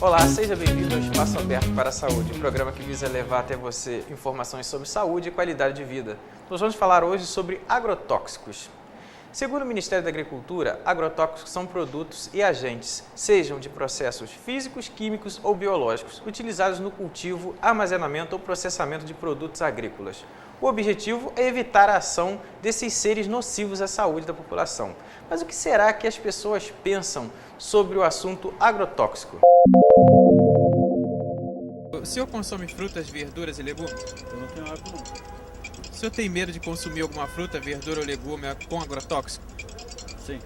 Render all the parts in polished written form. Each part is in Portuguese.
Olá, seja bem-vindo ao Espaço Aberto para a Saúde, um programa que visa levar até você informações sobre saúde e qualidade de vida. Nós vamos falar hoje sobre agrotóxicos. Segundo o Ministério da Agricultura, agrotóxicos são produtos e agentes, sejam de processos físicos, químicos ou biológicos, utilizados no cultivo, armazenamento ou processamento de produtos agrícolas. O objetivo é evitar a ação desses seres nocivos à saúde da população. Mas o que será que as pessoas pensam sobre o assunto agrotóxico? O senhor consome frutas, verduras e legumes? Eu não tenho hábito, não. O senhor tem medo de consumir alguma fruta, verdura ou legume com agrotóxico? Sim.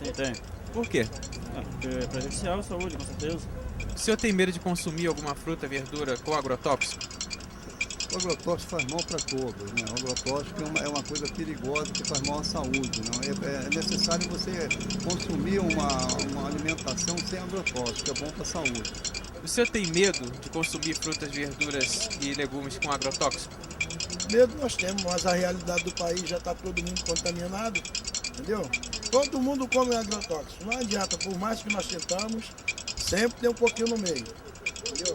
Sim, tenho. Por quê? Porque é prejudicial à saúde, com certeza. O senhor tem medo de consumir alguma fruta, verdura com agrotóxico? O agrotóxico faz mal para todos, né? O agrotóxico é uma coisa perigosa que faz mal à saúde, não? É necessário você consumir uma alimentação sem agrotóxico, é bom para a saúde. O senhor tem medo de consumir frutas, verduras e legumes com agrotóxico? Medo nós temos, mas a realidade do país já está todo mundo contaminado, entendeu? Todo mundo come agrotóxico, não adianta, por mais que nós tentamos, sempre tem um pouquinho no meio, entendeu?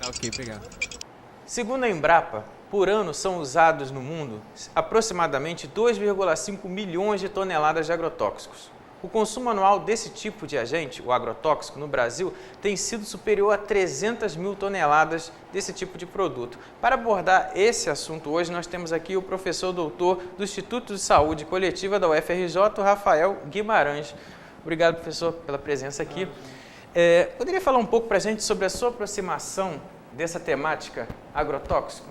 Tá, ok, obrigado. Segundo a Embrapa, por ano são usados no mundo aproximadamente 2,5 milhões de toneladas de agrotóxicos. O consumo anual desse tipo de agente, o agrotóxico, no Brasil tem sido superior a 300 mil toneladas desse tipo de produto. Para abordar esse assunto hoje, nós temos aqui o professor doutor do Instituto de Saúde Coletiva da UFRJ, Rafael Guimarães. Obrigado, professor, pela presença aqui. Poderia falar um pouco para a gente sobre a sua aproximação dessa temática agrotóxico?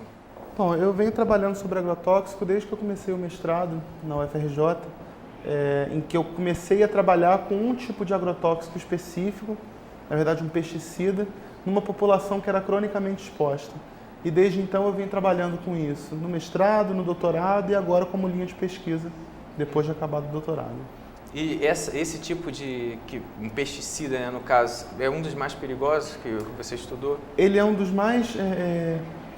Bom, eu venho trabalhando sobre agrotóxico desde que eu comecei o mestrado na UFRJ, em que eu comecei a trabalhar com um tipo de agrotóxico específico, na verdade um pesticida, numa população que era cronicamente exposta. E desde então eu venho trabalhando com isso, no mestrado, no doutorado e agora como linha de pesquisa, depois de acabado o doutorado. E esse tipo de um pesticida, né, no caso, é um dos mais perigosos que você estudou? Ele é um dos mais,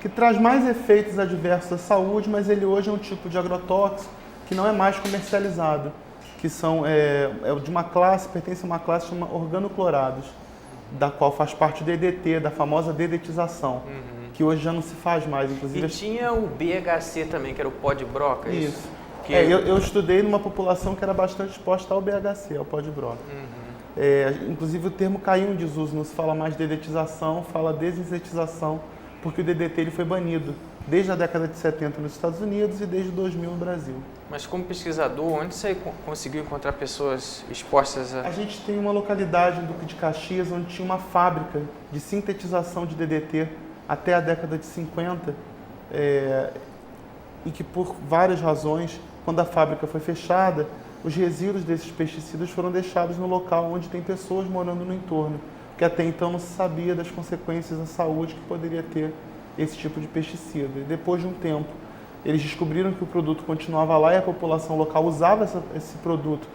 que traz mais efeitos adversos à saúde, mas ele hoje é um tipo de agrotóxico que não é mais comercializado, que são de uma classe, pertence a uma classe chamada organoclorados, da qual faz parte o DDT, da famosa dedetização, que hoje já não se faz mais, inclusive. E tinha o BHC também, que era o pó de broca, isso? Eu estudei numa população que era bastante exposta ao BHC, ao pó de broca. Inclusive o termo caiu em desuso, não se fala mais dedetização, fala desinsetização, porque o DDT ele foi banido desde a década de 70 nos Estados Unidos e desde 2000 no Brasil. Mas como pesquisador, onde você conseguiu encontrar pessoas expostas a... A gente tem uma localidade em Duque de Caxias onde tinha uma fábrica de sintetização de DDT até a década de 50, e que por várias razões, quando a fábrica foi fechada, os resíduos desses pesticidas foram deixados no local onde tem pessoas morando no entorno, que até então não se sabia das consequências à saúde que poderia ter esse tipo de pesticida. E depois de um tempo, eles descobriram que o produto continuava lá e a população local usava esse produto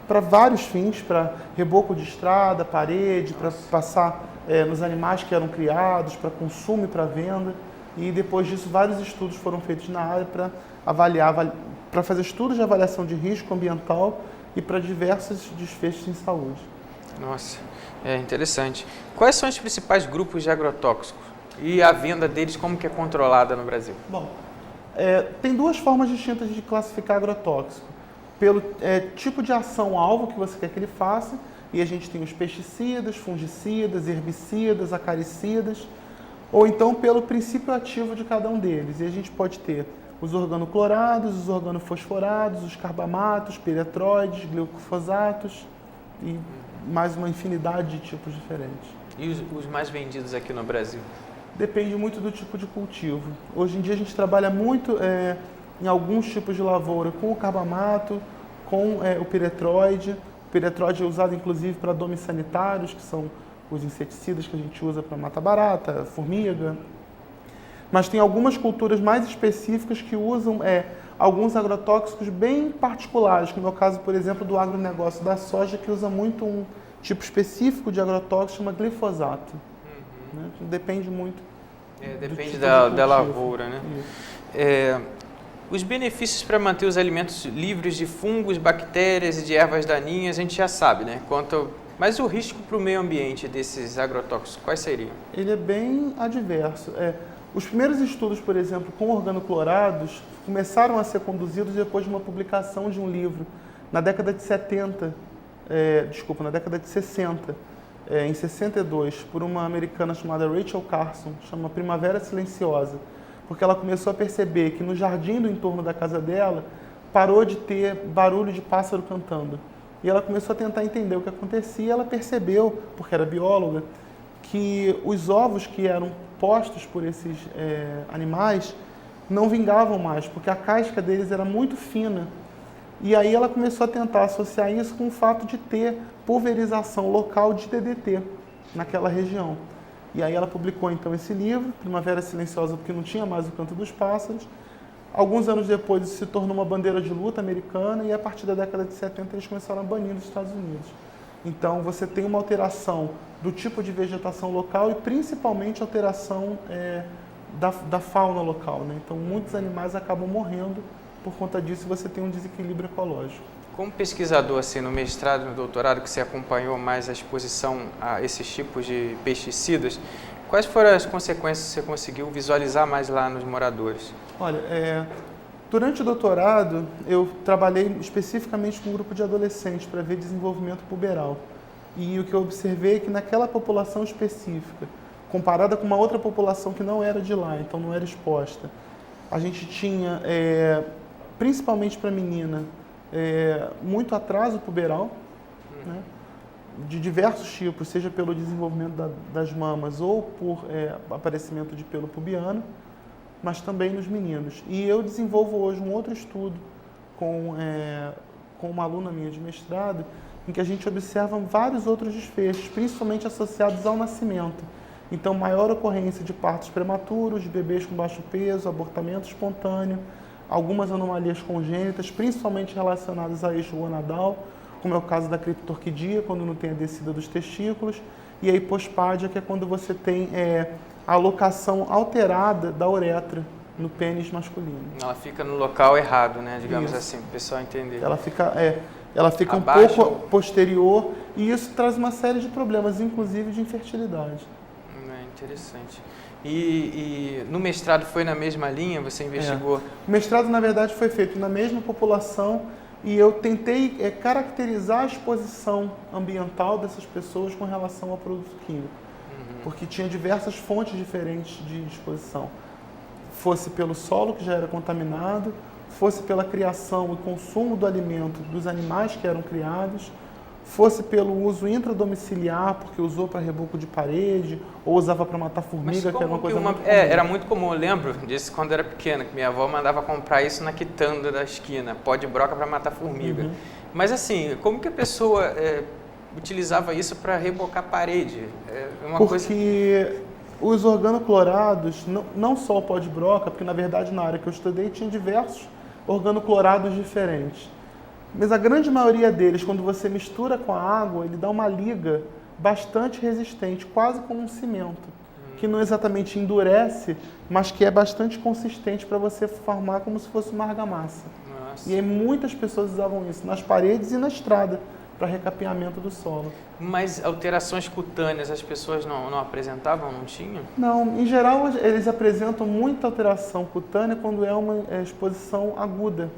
para vários fins, para reboco de estrada, parede, para passar nos animais que eram criados, para consumo e para venda. E depois disso, vários estudos foram feitos na área para para fazer estudos de avaliação de risco ambiental e para diversos desfechos em saúde. Nossa, é interessante. Quais são os principais grupos de agrotóxicos? E a venda deles, como que é controlada no Brasil? Bom, tem duas formas distintas de classificar agrotóxico. Pelo tipo de ação-alvo que você quer que ele faça, e a gente tem os pesticidas, fungicidas, herbicidas, acaricidas, ou então pelo princípio ativo de cada um deles. E a gente pode ter os organoclorados, os organofosforados, os carbamatos, piretroides, glicofosatos e mais uma infinidade de tipos diferentes. E os mais vendidos aqui no Brasil? Depende muito do tipo de cultivo. Hoje em dia a gente trabalha muito em alguns tipos de lavoura com o carbamato, com o piretroide. O piretroide é usado inclusive para domes sanitários, que são os inseticidas que a gente usa para matar barata, formiga. Mas tem algumas culturas mais específicas que usam alguns agrotóxicos bem particulares, como é o caso, por exemplo, do agronegócio da soja, que usa muito um tipo específico de agrotóxico, chama glifosato. Né? Depende muito. Depende tipo da lavoura, né? Os benefícios para manter os alimentos livres de fungos, bactérias e de ervas daninhas, a gente já sabe, né? Quanto Mas o risco para o meio ambiente desses agrotóxicos, quais seriam? Ele é bem adverso. Os primeiros estudos, por exemplo, com organoclorados, começaram a ser conduzidos depois de uma publicação de um livro na década de 70, na década de 60, em 62, por uma americana chamada Rachel Carson, chama Primavera Silenciosa, porque ela começou a perceber que no jardim do entorno da casa dela parou de ter barulho de pássaro cantando. E ela começou a tentar entender o que acontecia, e ela percebeu, porque era bióloga, que os ovos que eram postos por esses animais não vingavam mais, porque a casca deles era muito fina. E aí ela começou a tentar associar isso com o fato de ter pulverização local de DDT naquela região. E aí ela publicou então esse livro, Primavera Silenciosa, porque não tinha mais o canto dos pássaros. Alguns anos depois isso se tornou uma bandeira de luta americana e a partir da década de 70 eles começaram a banir nos Estados Unidos. Então você tem uma alteração do tipo de vegetação local e principalmente alteração da fauna local, né? Então muitos animais acabam morrendo por conta disso, você tem um desequilíbrio ecológico. Como pesquisador, assim, no mestrado e no doutorado, que você acompanhou mais a exposição a esses tipos de pesticidas, quais foram as consequências que você conseguiu visualizar mais lá nos moradores? Olha, durante o doutorado, eu trabalhei especificamente com um grupo de adolescentes para ver desenvolvimento puberal. E o que eu observei é que naquela população específica, comparada com uma outra população que não era de lá, então não era exposta, a gente tinha, principalmente para a menina, muito atraso puberal, né, de diversos tipos, seja pelo desenvolvimento das mamas ou por aparecimento de pelo pubiano, mas também nos meninos. E eu desenvolvo hoje um outro estudo com uma aluna minha de mestrado, em que a gente observa vários outros desfechos, principalmente associados ao nascimento. Então, maior ocorrência de partos prematuros, de bebês com baixo peso, abortamento espontâneo, algumas anomalias congênitas, principalmente relacionadas a eixo gonadal, como é o caso da criptorquidia, quando não tem a descida dos testículos, e a hipospádia, que é quando você tem a alocação alterada da uretra no pênis masculino. Ela fica no local errado, né? Digamos Isso. assim, para o pessoal entender. Ela fica Abaixo. um pouco posterior e isso traz uma série de problemas, inclusive de infertilidade. Interessante. E no mestrado foi na mesma linha? Você investigou? O mestrado, na verdade, foi feito na mesma população e eu tentei caracterizar a exposição ambiental dessas pessoas com relação ao produto químico. Porque tinha diversas fontes diferentes de exposição. Fosse pelo solo, que já era contaminado, fosse pela criação e consumo do alimento dos animais que eram criados, fosse pelo uso intradomiciliar, porque usou para reboco de parede, ou usava para matar formiga, que era uma coisa muito comum. Era muito comum, eu lembro disso quando eu era pequena, que minha avó mandava comprar isso na quitanda da esquina, pó de broca para matar formiga. Mas assim, como que a pessoa utilizava isso para rebocar parede? Porque os organoclorados, não só o pó de broca, porque na verdade na área que eu estudei tinha diversos organoclorados diferentes. Mas a grande maioria deles, quando você mistura com a água, ele dá uma liga bastante resistente, quase como um cimento, que não exatamente endurece, mas que é bastante consistente para você formar como se fosse uma argamassa. Nossa. E aí muitas pessoas usavam isso nas paredes e na estrada, para recapeamento do solo. Mas alterações cutâneas as pessoas não apresentavam, não tinham? Não, em geral eles apresentam muita alteração cutânea quando é uma exposição aguda.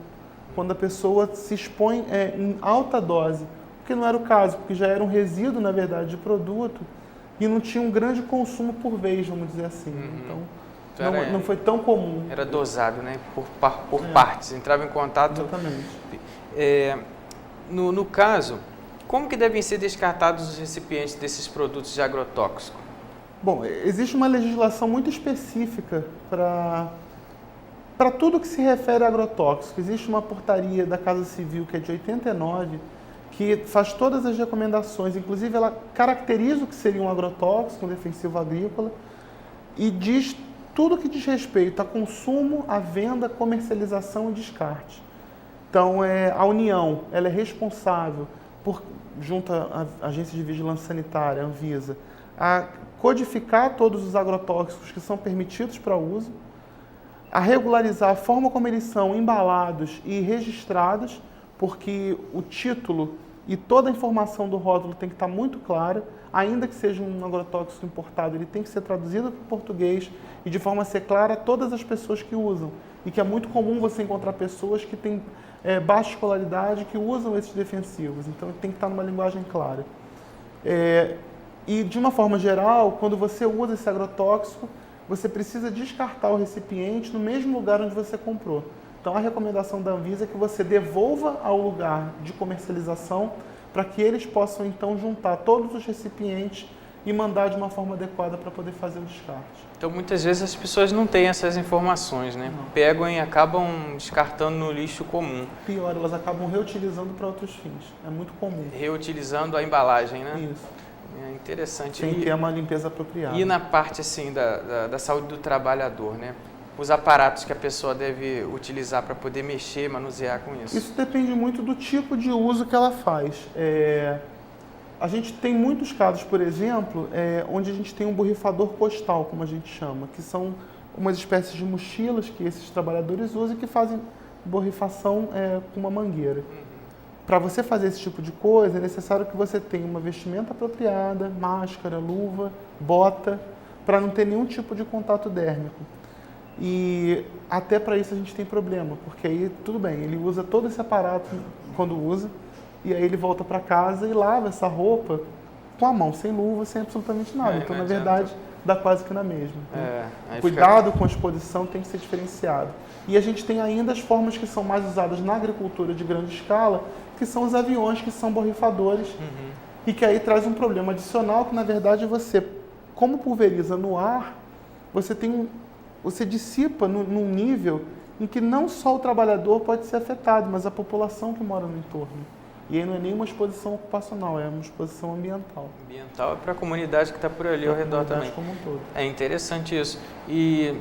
Quando a pessoa se expõe em alta dose, porque não era o caso, porque já era um resíduo, na verdade, de produto e não tinha um grande consumo por vez, vamos dizer assim. Então, não foi tão comum. Era dosado, né? Por partes, entrava em contato. Exatamente. No caso, como que devem ser descartados os recipientes desses produtos de agrotóxico? Bom, existe uma legislação muito específica para tudo que se refere a agrotóxico. Existe uma portaria da Casa Civil, que é de 89, que faz todas as recomendações, inclusive ela caracteriza o que seria um agrotóxico, um defensivo agrícola, e diz tudo que diz respeito a consumo, a venda, comercialização e descarte. Então, a União ela é responsável, junto à Agência de Vigilância Sanitária, Anvisa, a codificar todos os agrotóxicos que são permitidos para uso, a regularizar a forma como eles são embalados e registrados, porque o título e toda a informação do rótulo tem que estar muito clara, ainda que seja um agrotóxico importado, ele tem que ser traduzido para o português e de forma a ser clara a todas as pessoas que usam. E que é muito comum você encontrar pessoas que têm baixa escolaridade que usam esses defensivos, então tem que estar numa linguagem clara. E de uma forma geral, quando você usa esse agrotóxico, você precisa descartar o recipiente no mesmo lugar onde você comprou. Então a recomendação da Anvisa é que você devolva ao lugar de comercialização para que eles possam então juntar todos os recipientes e mandar de uma forma adequada para poder fazer o descarte. Então muitas vezes as pessoas não têm essas informações, né? Não. Pegam e acabam descartando no lixo comum. Pior, elas acabam reutilizando para outros fins. É muito comum. Reutilizando a embalagem, né? Isso. É interessante. Sem ter uma limpeza apropriada. E na parte assim da saúde do trabalhador, né? Os aparatos que a pessoa deve utilizar para poder mexer, manusear com isso. Isso depende muito do tipo de uso que ela faz. A gente tem muitos casos, por exemplo, onde a gente tem um borrifador postal, como a gente chama, que são umas espécies de mochilas que esses trabalhadores usam e que fazem borrifação com uma mangueira. Para você fazer esse tipo de coisa, é necessário que você tenha uma vestimenta apropriada, máscara, luva, bota, para não ter nenhum tipo de contato dérmico. E até para isso a gente tem problema, porque aí tudo bem, ele usa todo esse aparato quando usa, e aí ele volta para casa e lava essa roupa com a mão, sem luva, sem absolutamente nada. Então, na verdade, dá quase que na mesma. Cuidado com a exposição tem que ser diferenciado. E a gente tem ainda as formas que são mais usadas na agricultura de grande escala, que são os aviões que são borrifadores, e que aí traz um problema adicional, que na verdade você, como pulveriza no ar, você dissipa num nível em que não só o trabalhador pode ser afetado, mas a população que mora no entorno. E aí não é nem uma exposição ocupacional, é uma exposição ambiental. Ambiental é para a comunidade que está por ali ao redor também. Como um todo. É interessante isso. E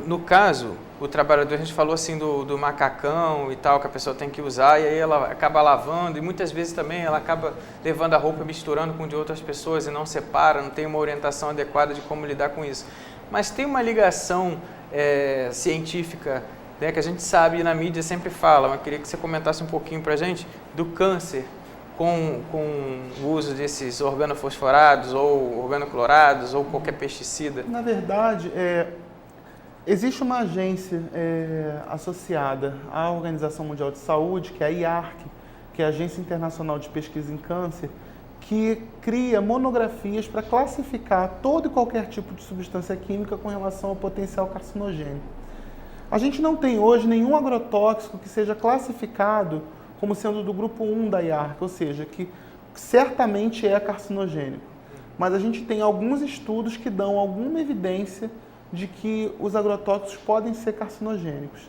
no caso, o trabalhador, a gente falou assim do macacão e tal, que a pessoa tem que usar, e aí ela acaba lavando, e muitas vezes também ela acaba levando a roupa, misturando com de outras pessoas e não separa, não tem uma orientação adequada de como lidar com isso. Mas tem uma ligação científica, né, que a gente sabe e na mídia sempre fala, mas queria que você comentasse um pouquinho para a gente do câncer com o uso desses organofosforados ou organoclorados ou qualquer pesticida. Na verdade, existe uma agência associada à Organização Mundial de Saúde, que é a IARC, que é a Agência Internacional de Pesquisa em Câncer, que cria monografias para classificar todo e qualquer tipo de substância química com relação ao potencial carcinogênico. A gente não tem hoje nenhum agrotóxico que seja classificado como sendo do grupo 1 da IARC, ou seja, que certamente é carcinogênico. Mas a gente tem alguns estudos que dão alguma evidência de que os agrotóxicos podem ser carcinogênicos.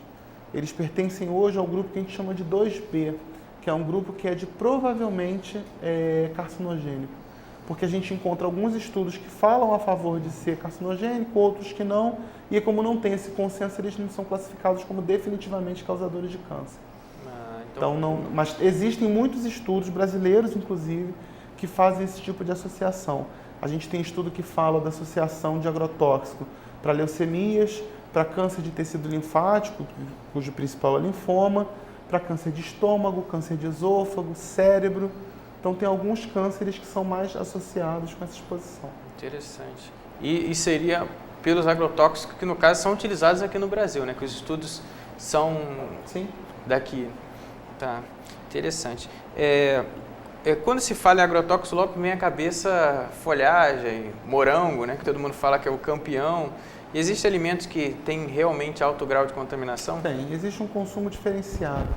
Eles pertencem hoje ao grupo que a gente chama de 2B, que é um grupo que é de provavelmente carcinogênico. Porque a gente encontra alguns estudos que falam a favor de ser carcinogênico, outros que não, e como não tem esse consenso, eles não são classificados como definitivamente causadores de câncer. Mas existem muitos estudos brasileiros, inclusive, que fazem esse tipo de associação. A gente tem estudo que fala da associação de agrotóxico para leucemias, para câncer de tecido linfático, cujo principal é linfoma, para câncer de estômago, câncer de esôfago, cérebro. Então, tem alguns cânceres que são mais associados com essa exposição. Interessante. E seria pelos agrotóxicos que, no caso, são utilizados aqui no Brasil, né? Que os estudos são daqui. Tá, interessante. Quando se fala em agrotóxico, logo vem à cabeça folhagem, morango, né? Que todo mundo fala que é o campeão. E existem alimentos que têm realmente alto grau de contaminação? Tem, existe um consumo diferenciado.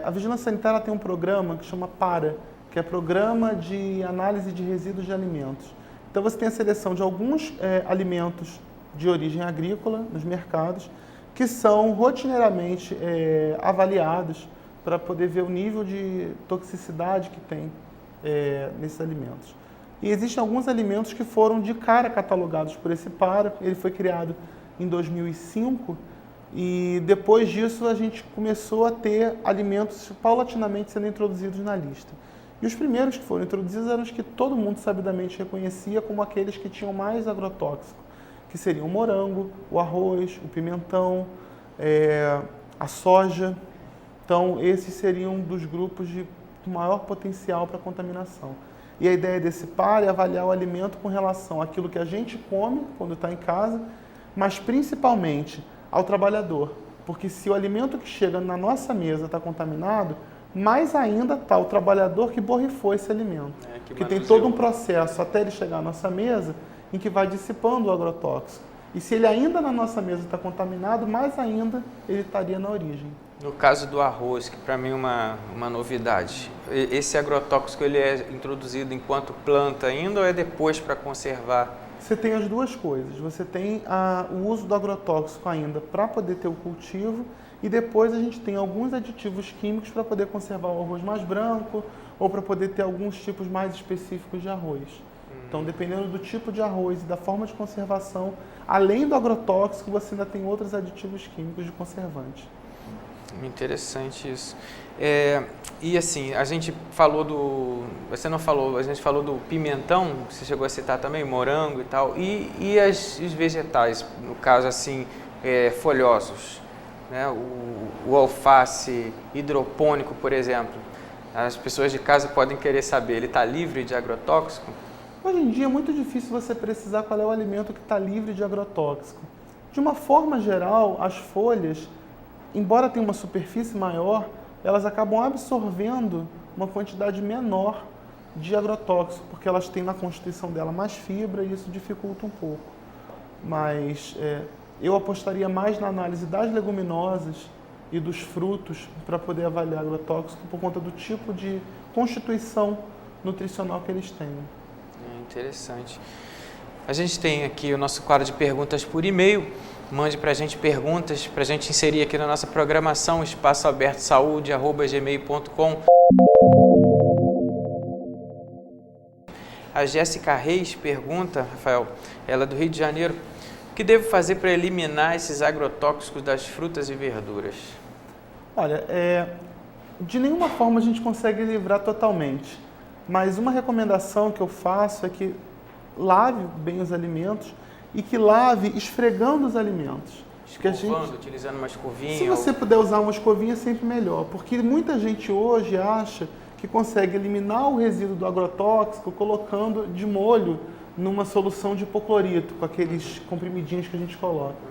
A Vigilância Sanitária tem um programa que chama PARA, que é Programa de Análise de Resíduos de Alimentos. Então você tem a seleção de alguns alimentos de origem agrícola nos mercados que são rotineiramente avaliados para poder ver o nível de toxicidade que tem nesses alimentos. E existem alguns alimentos que foram de cara catalogados por esse PARA. Ele foi criado em 2005 e depois disso a gente começou a ter alimentos paulatinamente sendo introduzidos na lista. E os primeiros que foram introduzidos eram os que todo mundo sabidamente reconhecia como aqueles que tinham mais agrotóxico, que seriam o morango, o arroz, o pimentão, a soja. Então, esses seriam dos grupos com maior potencial para contaminação. E a ideia desse par é avaliar o alimento com relação àquilo que a gente come quando está em casa, mas principalmente ao trabalhador. Porque se o alimento que chega na nossa mesa está contaminado, mais ainda está o trabalhador que borrifou esse alimento. Porque tem todo um processo até ele chegar à nossa mesa em que vai dissipando o agrotóxico. E se ele ainda na nossa mesa está contaminado, mais ainda ele estaria na origem. No caso do arroz, que para mim é uma novidade, esse agrotóxico ele é introduzido enquanto planta ainda ou é depois para conservar? Você tem as duas coisas. Você tem o uso do agrotóxico ainda para poder ter o cultivo e depois a gente tem alguns aditivos químicos para poder conservar o arroz mais branco ou para poder ter alguns tipos mais específicos de arroz. Então, dependendo do tipo de arroz e da forma de conservação, além do agrotóxico, você ainda tem outros aditivos químicos de conservante. Interessante isso. E assim, a gente falou você não falou, a gente falou do pimentão, você chegou a citar também, morango e tal, e os vegetais, no caso assim, folhosos, né? O alface hidropônico, por exemplo, as pessoas de casa podem querer saber, ele está livre de agrotóxico? Hoje em dia é muito difícil você precisar qual é o alimento que está livre de agrotóxico. De uma forma geral, as folhas, embora tenham uma superfície maior, elas acabam absorvendo uma quantidade menor de agrotóxico, porque elas têm na constituição dela mais fibra e isso dificulta um pouco. Mas eu apostaria mais na análise das leguminosas e dos frutos para poder avaliar agrotóxico por conta do tipo de constituição nutricional que eles têm. Interessante. A gente tem aqui o nosso quadro de perguntas por e-mail. Mande para a gente perguntas, para a gente inserir aqui na nossa programação, espaçoabertosaude@gmail.com. A Jéssica Reis pergunta, Rafael, ela é do Rio de Janeiro, o que devo fazer para eliminar esses agrotóxicos das frutas e verduras? Olha, de nenhuma forma a gente consegue livrar totalmente, mas uma recomendação que eu faço é que lave bem os alimentos e que lave esfregando os alimentos. Escovando, utilizando uma escovinha? Se você puder usar uma escovinha, é sempre melhor, porque muita gente hoje acha que consegue eliminar o resíduo do agrotóxico colocando de molho numa solução de hipoclorito, com aqueles comprimidinhos que a gente coloca.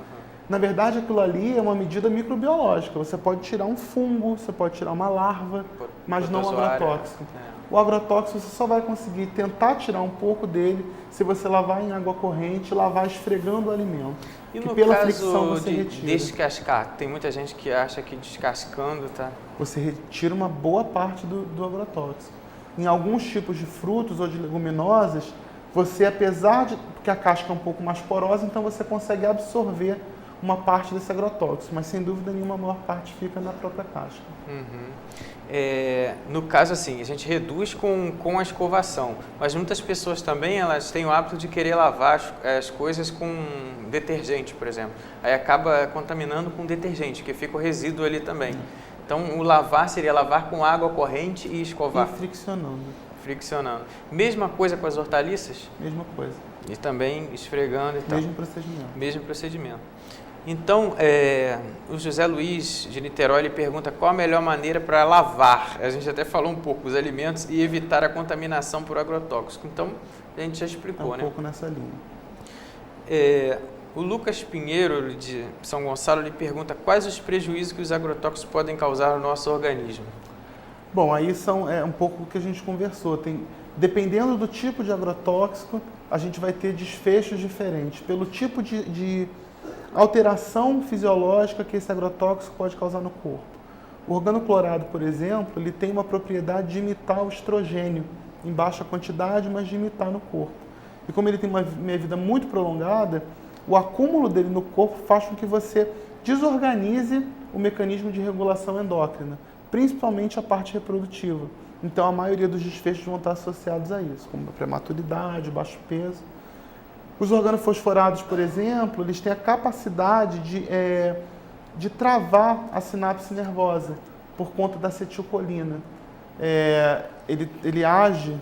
Na verdade, aquilo ali é uma medida microbiológica. Você pode tirar um fungo, você pode tirar uma larva, mas não o agrotóxico. O agrotóxico você só vai conseguir tentar tirar um pouco dele se você lavar em água corrente, lavar esfregando o alimento. E que no pela caso fricção você de retira. descascar, tem muita gente que acha que descascando tá... Você retira uma boa parte do agrotóxico. Em alguns tipos de frutos ou de leguminosas, você, apesar de que a casca é um pouco mais porosa, então você consegue absorver uma parte desse agrotóxico, mas sem dúvida nenhuma a maior parte fica na própria casca. No caso assim, a gente reduz com a escovação, mas muitas pessoas também elas têm o hábito de querer lavar as coisas com detergente, por exemplo. Aí acaba contaminando com detergente, que fica o resíduo ali também. Então o lavar seria lavar com água corrente e escovar. E friccionando. Friccionando. Mesma coisa com as hortaliças? Mesma coisa. E também esfregando e tal. Mesmo procedimento. Mesmo procedimento. Então, o José Luiz de Niterói ele pergunta qual a melhor maneira para lavar. A gente até falou um pouco os alimentos e evitar a contaminação por agrotóxico. Então, a gente já explicou, né? Um pouco nessa linha. O Lucas Pinheiro, de São Gonçalo, lhe pergunta quais os prejuízos que os agrotóxicos podem causar no nosso organismo. Bom, aí é um pouco o que a gente conversou. Dependendo do tipo de agrotóxico, a gente vai ter desfechos diferentes. Pelo tipo de alteração fisiológica que esse agrotóxico pode causar no corpo. O organoclorado, por exemplo, ele tem uma propriedade de imitar o estrogênio, em baixa quantidade, mas de imitar no corpo. E como ele tem uma vida muito prolongada, o acúmulo dele no corpo faz com que você desorganize o mecanismo de regulação endócrina, principalmente a parte reprodutiva. Então, a maioria dos desfechos vão estar associados a isso, como a prematuridade, baixo peso. Os organofosforados, por exemplo, eles têm a capacidade de travar a sinapse nervosa por conta da acetilcolina. Ele age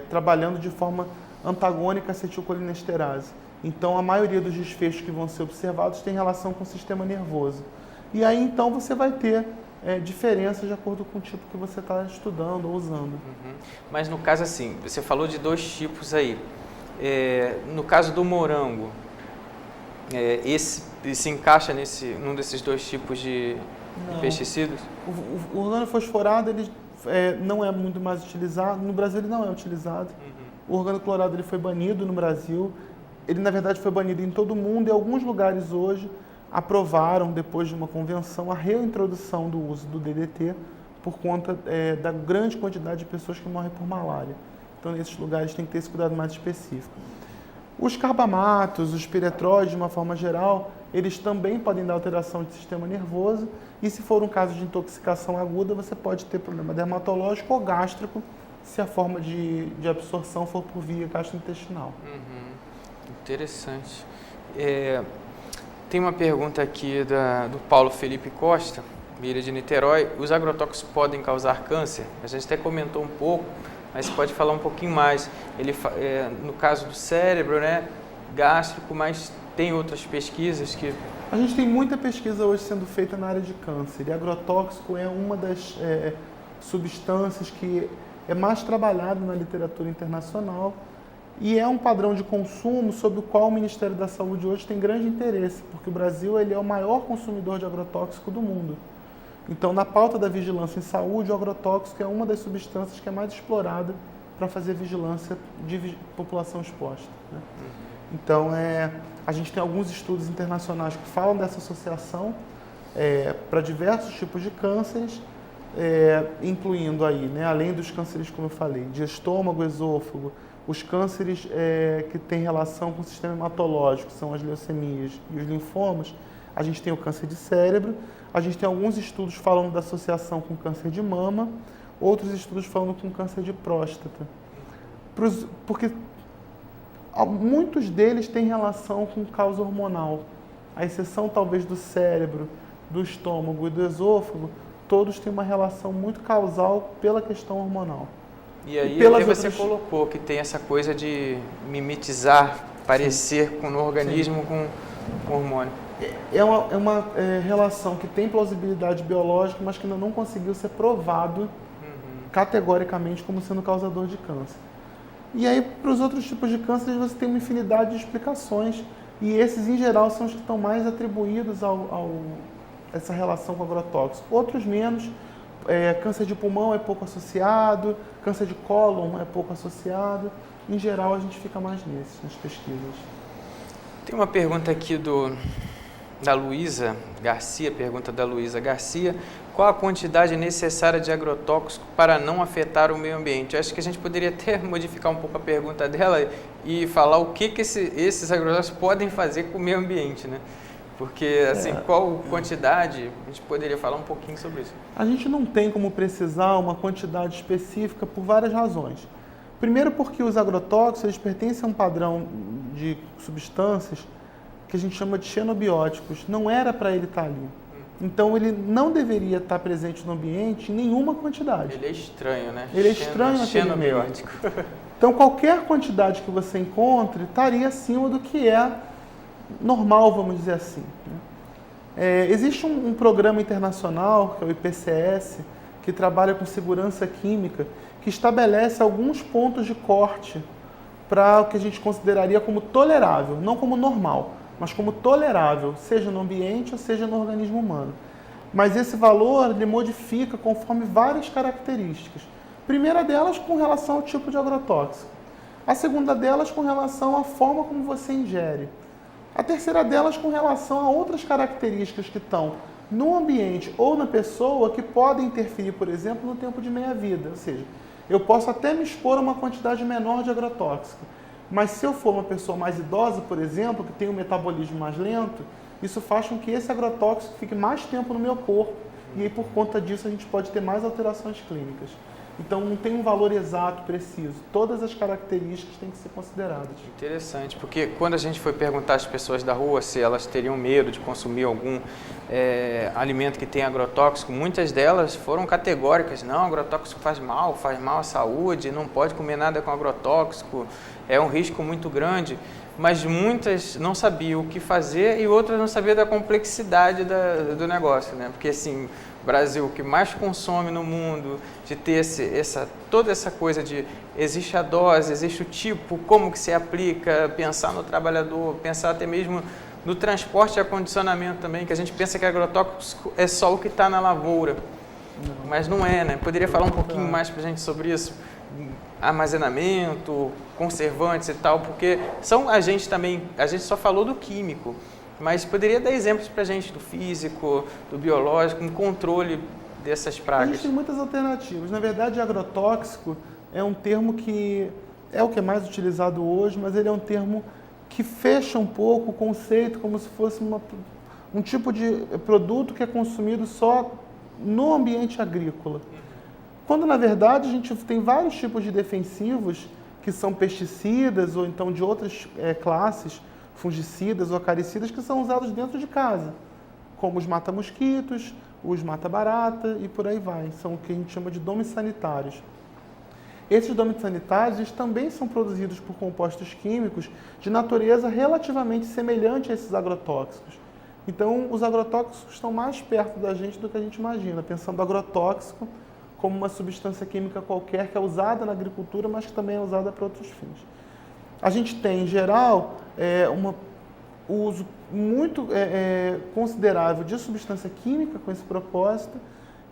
trabalhando de forma antagônica à acetilcolinesterase. Então, a maioria dos desfechos que vão ser observados tem relação com o sistema nervoso. E aí, então, você vai ter diferenças de acordo com o tipo que você está estudando ou usando. Mas no caso assim, você falou de 2 tipos aí. No caso do morango, esse se encaixa num desses 2 tipos de pesticidas? O organofosforado ele não é muito mais utilizado. No Brasil ele não é utilizado. O organoclorado ele foi banido no Brasil. Ele na verdade foi banido em todo o mundo e alguns lugares hoje aprovaram, depois de uma convenção, a reintrodução do uso do DDT por conta da grande quantidade de pessoas que morrem por malária. Então, nesses lugares tem que ter esse cuidado mais específico. Os carbamatos, os piretróides, de uma forma geral, eles também podem dar alteração de sistema nervoso e, se for um caso de intoxicação aguda, você pode ter problema dermatológico ou gástrico, se a forma de absorção for por via gastrointestinal. Interessante. Tem uma pergunta aqui do Paulo Felipe Costa, Mira de Niterói. Os agrotóxicos podem causar câncer? A gente até comentou um pouco, mas você pode falar um pouquinho mais. No caso do cérebro, né, gástrico, mas tem outras pesquisas que... A gente tem muita pesquisa hoje sendo feita na área de câncer. E agrotóxico é uma das substâncias que é mais trabalhada na literatura internacional e é um padrão de consumo sobre o qual o Ministério da Saúde hoje tem grande interesse, porque o Brasil ele é o maior consumidor de agrotóxico do mundo. Então, na pauta da vigilância em saúde, o agrotóxico é uma das substâncias que é mais explorada para fazer vigilância de população exposta, né? Então, a gente tem alguns estudos internacionais que falam dessa associação para diversos tipos de cânceres, incluindo aí, né, além dos cânceres, como eu falei, de estômago, esôfago, os cânceres que têm relação com o sistema hematológico, são as leucemias e os linfomas. A gente tem o câncer de cérebro, a gente tem alguns estudos falando da associação com câncer de mama, outros estudos falando com câncer de próstata. Porque muitos deles têm relação com causa hormonal. A exceção talvez do cérebro, do estômago e do esôfago, todos têm uma relação muito causal pela questão hormonal. E aí até você colocou que tem essa coisa de mimetizar, parecer no organismo com hormônio. É uma relação que tem plausibilidade biológica, mas que ainda não conseguiu ser provado categoricamente como sendo causador de câncer. E aí, para os outros tipos de câncer, você tem uma infinidade de explicações, e esses, em geral, são os que estão mais atribuídos a essa relação com o agrotóxico. Outros menos. Câncer de pulmão é pouco associado, câncer de cólon é pouco associado. Em geral, a gente fica mais nas pesquisas. Tem uma pergunta aqui da Luísa Garcia, pergunta da Luísa Garcia. Qual a quantidade necessária de agrotóxico para não afetar o meio ambiente? Eu acho que a gente poderia até modificar um pouco a pergunta dela e falar o que esses agrotóxicos podem fazer com o meio ambiente, né? Porque, assim, qual quantidade? A gente poderia falar um pouquinho sobre isso. A gente não tem como precisar uma quantidade específica por várias razões. Primeiro porque os agrotóxicos eles pertencem a um padrão de substâncias que a gente chama de xenobióticos. Não era para ele estar ali. Então, ele não deveria estar presente no ambiente em nenhuma quantidade. Ele é estranho, né? Ele é estranho naquele meio. Então, qualquer quantidade que você encontre estaria acima do que é normal, vamos dizer assim. Existe um programa internacional, que é o IPCS, que trabalha com segurança química, que estabelece alguns pontos de corte para o que a gente consideraria como tolerável, não como normal, mas como tolerável, seja no ambiente ou seja no organismo humano. Mas esse valor ele modifica conforme várias características. A primeira delas com relação ao tipo de agrotóxico. A segunda delas com relação à forma como você ingere. A terceira delas com relação a outras características que estão no ambiente ou na pessoa que podem interferir, por exemplo, no tempo de meia-vida. Ou seja, eu posso até me expor a uma quantidade menor de agrotóxico, mas se eu for uma pessoa mais idosa, por exemplo, que tem um metabolismo mais lento, isso faz com que esse agrotóxico fique mais tempo no meu corpo e aí, por conta disso, a gente pode ter mais alterações clínicas. Então, não tem um valor exato, preciso. Todas as características têm que ser consideradas. Interessante, porque quando a gente foi perguntar às pessoas da rua se elas teriam medo de consumir algum alimento que tem agrotóxico, muitas delas foram categóricas. Não, agrotóxico faz mal à saúde, não pode comer nada com agrotóxico, é um risco muito grande. Mas muitas não sabiam o que fazer e outras não sabiam da complexidade do negócio, né? Porque assim, Brasil que mais consome no mundo, de ter toda essa coisa de existe a dose, existe o tipo, como que se aplica, pensar no trabalhador, pensar até mesmo no transporte e acondicionamento também, que a gente pensa que agrotóxico é só o que está na lavoura, mas não é, né? Poderia falar um pouquinho mais para a gente sobre isso? Armazenamento, conservantes e tal, porque são agentes também, a gente só falou do químico, mas poderia dar exemplos para a gente do físico, do biológico, um controle dessas A pragas. gente tem muitas alternativas. Na verdade, agrotóxico é um termo que é o que é mais utilizado hoje, mas ele é um termo que fecha um pouco o conceito como se fosse um tipo de produto que é consumido só no ambiente agrícola. Quando, na verdade, a gente tem vários tipos de defensivos que são pesticidas ou então de outras classes, fungicidas ou acaricidas, que são usados dentro de casa, como os mata-mosquitos, os mata-barata e por aí vai. São o que a gente chama de domes sanitários. Esses domes sanitários eles também são produzidos por compostos químicos de natureza relativamente semelhante a esses agrotóxicos. Então, os agrotóxicos estão mais perto da gente do que a gente imagina, pensando agrotóxico como uma substância química qualquer que é usada na agricultura, mas que também é usada para outros fins. A gente tem, em geral, um uso muito considerável de substância química com esse propósito.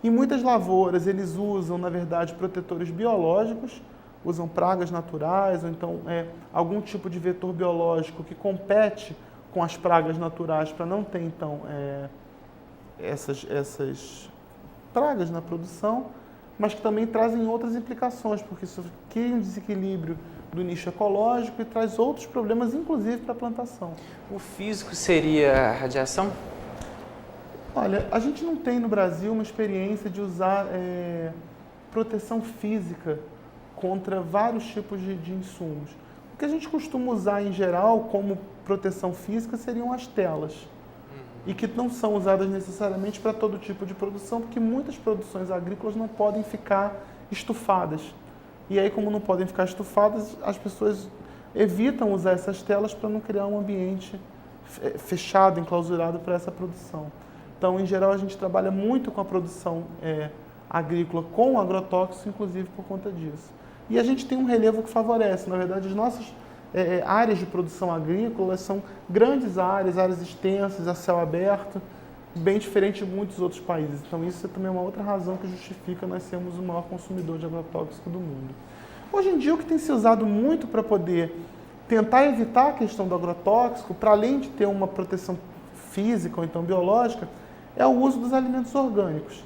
Em muitas lavouras, eles usam, na verdade, protetores biológicos, usam pragas naturais, ou então algum tipo de vetor biológico que compete com as pragas naturais para não ter, então, essas pragas na produção, mas que também trazem outras implicações, porque isso cria um desequilíbrio do nicho ecológico e traz outros problemas, inclusive para a plantação. O físico seria a radiação? Olha, a gente não tem no Brasil uma experiência de usar proteção física contra vários tipos de insumos. O que a gente costuma usar em geral como proteção física seriam as telas. E que não são usadas necessariamente para todo tipo de produção, porque muitas produções agrícolas não podem ficar estufadas. E aí, como não podem ficar estufadas, as pessoas evitam usar essas telas para não criar um ambiente fechado, enclausurado para essa produção. Então, em geral, a gente trabalha muito com a produção agrícola com agrotóxicos, inclusive por conta disso. E a gente tem um relevo que favorece. Na verdade, as nossas áreas de produção agrícola são grandes áreas extensas, a céu aberto, bem diferente de muitos outros países. Então, isso também é uma outra razão que justifica nós sermos o maior consumidor de agrotóxico do mundo. Hoje em dia, o que tem se usado muito para poder tentar evitar a questão do agrotóxico, para além de ter uma proteção física ou então biológica, é o uso dos alimentos orgânicos.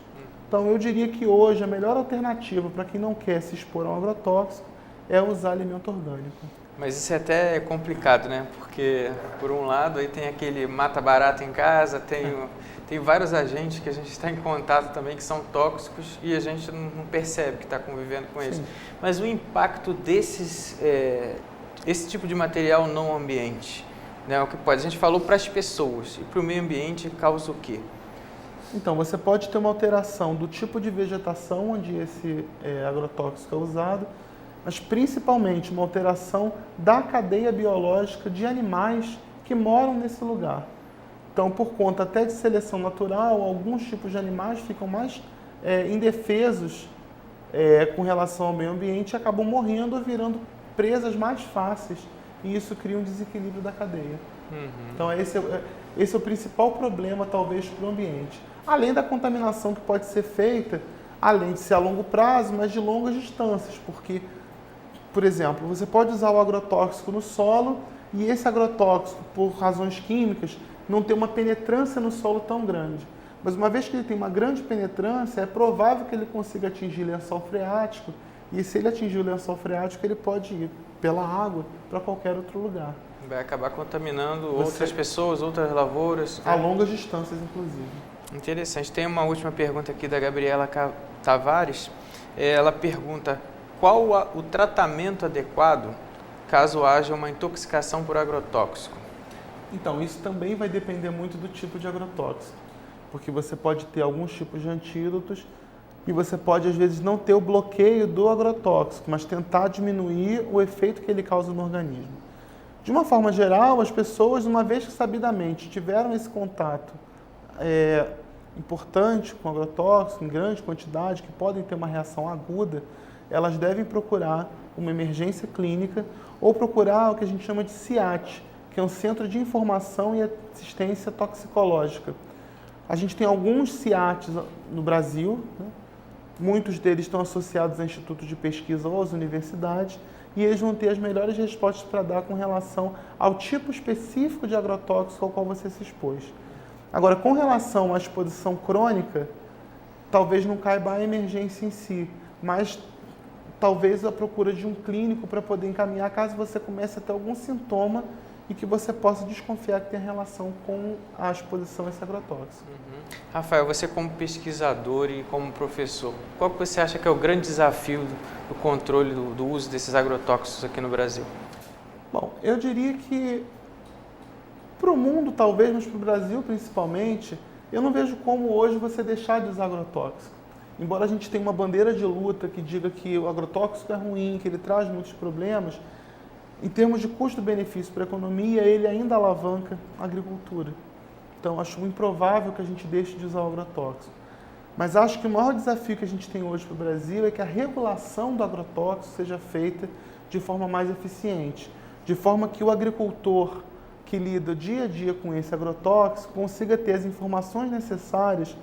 Então, eu diria que hoje a melhor alternativa para quem não quer se expor a um agrotóxico é usar alimento orgânico. Mas isso é até complicado, né? Porque, por um lado, aí tem aquele mata-barata em casa, tem vários agentes que a gente está em contato também que são tóxicos e a gente não percebe que está convivendo com eles. Mas o impacto esse tipo de material no ambiente, né? O que pode? A gente falou para as pessoas e para o meio ambiente causa o quê? Então, você pode ter uma alteração do tipo de vegetação onde esse agrotóxico é usado, mas principalmente uma alteração da cadeia biológica de animais que moram nesse lugar. Então, por conta até de seleção natural, alguns tipos de animais ficam mais indefesos com relação ao meio ambiente e acabam morrendo ou virando presas mais fáceis, e isso cria um desequilíbrio da cadeia. Então, esse é o principal problema, talvez, para o ambiente. Além da contaminação que pode ser feita, além de ser a longo prazo, mas de longas distâncias, porque, por exemplo, você pode usar o agrotóxico no solo e esse agrotóxico, por razões químicas, não tem uma penetrância no solo tão grande. Mas uma vez que ele tem uma grande penetrância, é provável que ele consiga atingir lençol freático, e se ele atingir o lençol freático, ele pode ir pela água para qualquer outro lugar. Vai acabar contaminando outras pessoas, outras lavouras. A longas distâncias, inclusive. Interessante. Tem uma última pergunta aqui da Gabriela Tavares. Ela pergunta: qual o tratamento adequado caso haja uma intoxicação por agrotóxico? Então, isso também vai depender muito do tipo de agrotóxico, porque você pode ter alguns tipos de antídotos e você pode, às vezes, não ter o bloqueio do agrotóxico, mas tentar diminuir o efeito que ele causa no organismo. De uma forma geral, as pessoas, uma vez que sabidamente tiveram esse contato importante com agrotóxico, em grande quantidade, que podem ter uma reação aguda, elas devem procurar uma emergência clínica ou procurar o que a gente chama de CIAT, que é um Centro de Informação e Assistência Toxicológica. A gente tem alguns CIATs no Brasil, né? Muitos deles estão associados a institutos de pesquisa ou às universidades, e eles vão ter as melhores respostas para dar com relação ao tipo específico de agrotóxico ao qual você se expôs. Agora, com relação à exposição crônica, talvez não caiba a emergência em si, mas talvez a procura de um clínico para poder encaminhar caso você comece a ter algum sintoma e que você possa desconfiar que tem relação com a exposição a esse agrotóxico. Rafael, você como pesquisador e como professor, qual que você acha que é o grande desafio do controle do uso desses agrotóxicos aqui no Brasil? Bom, eu diria que para o mundo talvez, mas para o Brasil principalmente, eu não vejo como hoje você deixar de usar agrotóxico. Embora a gente tenha uma bandeira de luta que diga que o agrotóxico é ruim, que ele traz muitos problemas, em termos de custo-benefício para a economia, ele ainda alavanca a agricultura. Então, acho improvável que a gente deixe de usar o agrotóxico. Mas acho que o maior desafio que a gente tem hoje para o Brasil é que a regulação do agrotóxico seja feita de forma mais eficiente, de forma que o agricultor que lida dia a dia com esse agrotóxico consiga ter as informações necessárias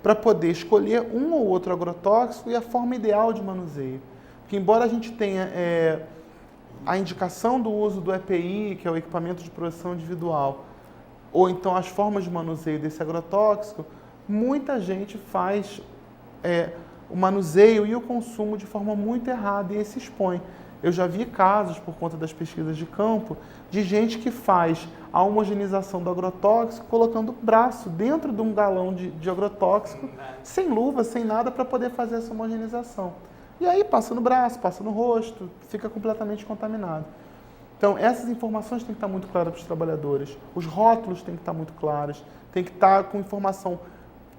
para poder escolher um ou outro agrotóxico e a forma ideal de manuseio. Porque embora a gente tenha a indicação do uso do EPI, que é o equipamento de proteção individual, ou então as formas de manuseio desse agrotóxico, muita gente faz o manuseio e o consumo de forma muito errada e se expõe. Eu já vi casos, por conta das pesquisas de campo, de gente que faz a homogeneização do agrotóxico colocando o braço dentro de um galão de agrotóxico, sem luva, sem nada, para poder fazer essa homogeneização. E aí passa no braço, passa no rosto, fica completamente contaminado. Então, essas informações têm que estar muito claras para os trabalhadores. Os rótulos têm que estar muito claros, tem que estar com informação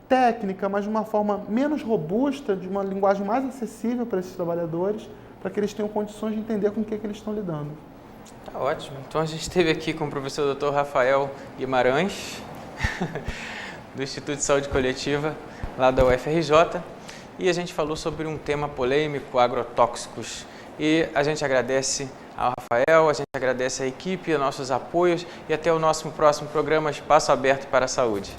técnica, mas de uma forma menos robusta, de uma linguagem mais acessível para esses trabalhadores, para que eles tenham condições de entender com o que eles estão lidando. Tá ótimo. Então, a gente esteve aqui com o professor Dr. Rafael Guimarães, do Instituto de Saúde Coletiva, lá da UFRJ, e a gente falou sobre um tema polêmico, agrotóxicos. E a gente agradece ao Rafael, a gente agradece à equipe, aos nossos apoios e até o nosso próximo programa Espaço Aberto para a Saúde.